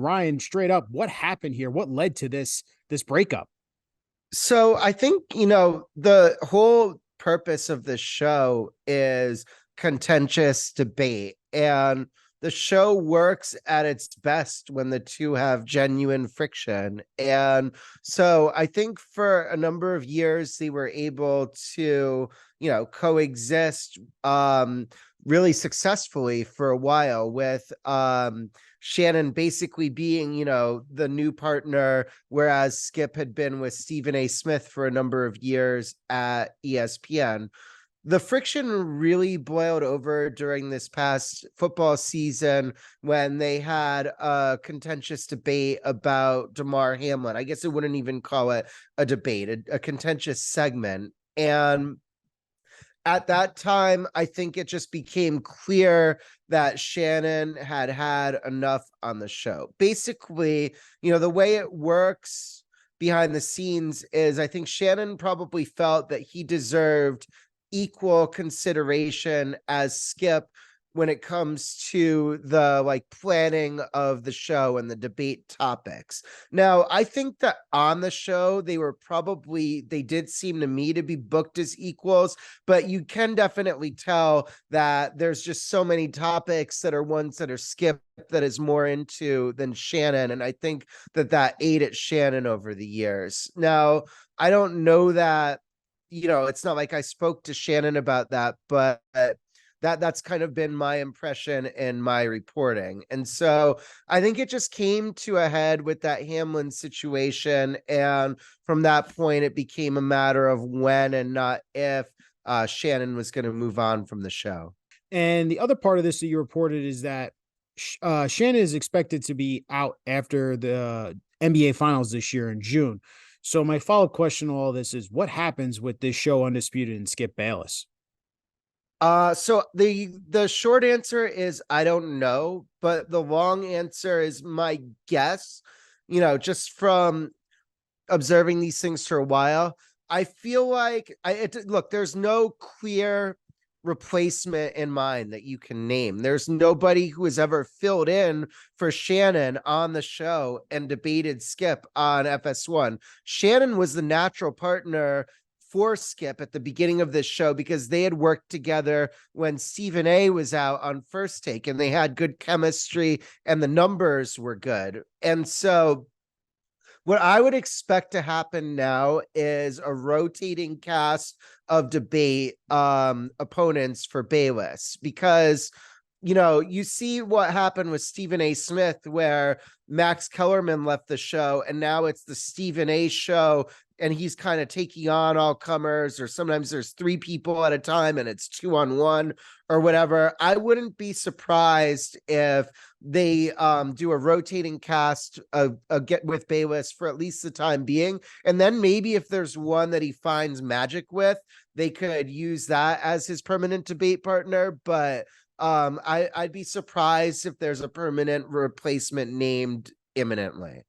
Ryan, straight up, what happened here? What led to this breakup? So I think, the whole purpose of the show is contentious debate. And the show works at its best when the two have genuine friction. And so I think for a number of years, they were able to, coexist really successfully for a while with Shannon basically being, the new partner, whereas Skip had been with Stephen A. Smith for a number of years at ESPN. The friction really boiled over during this past football season when they had a contentious debate about Damar Hamlin. I guess I wouldn't even call it a debate, a contentious segment. And at that time, I think it just became clear that Shannon had enough on the show. Basically, the way it works behind the scenes is I think Shannon probably felt that he deserved equal consideration as Skip when it comes to the planning of the show and the debate topics. Now, I think that on the show, they did seem to me to be booked as equals, but you can definitely tell that there's just so many topics that are ones that are Skip that is more into than Shannon. And I think that ate at Shannon over the years. Now, I don't know that, it's not like I spoke to Shannon about that, but that's kind of been my impression in my reporting. And so I think it just came to a head with that Hamlin situation. And from that point, it became a matter of when and not if Shannon was going to move on from the show. And the other part of this that you reported is that Shannon is expected to be out after the NBA Finals this year in June. So my follow-up question to all this is, what happens with this show Undisputed and Skip Bayless? So the short answer is I don't know, but the long answer is my guess, just from observing these things for a while. I feel like look, there's no clear replacement in mind that you can name. There's nobody who has ever filled in for Shannon on the show and debated Skip on FS1. Shannon was the natural partner for Skip at the beginning of this show because they had worked together when Stephen A was out on First Take and they had good chemistry and the numbers were good. And so what I would expect to happen now is a rotating cast of debate opponents for Bayless, because you see what happened with Stephen A. Smith, where Max Kellerman left the show, and now it's the Stephen A. show, and he's kind of taking on all comers, or sometimes there's 3 people at a time and it's 2-on-1 or whatever. I wouldn't be surprised if they do a rotating cast get with Bayless for at least the time being. And then maybe if there's one that he finds magic with, they could use that as his permanent debate partner. But I'd be surprised if there's a permanent replacement named imminently.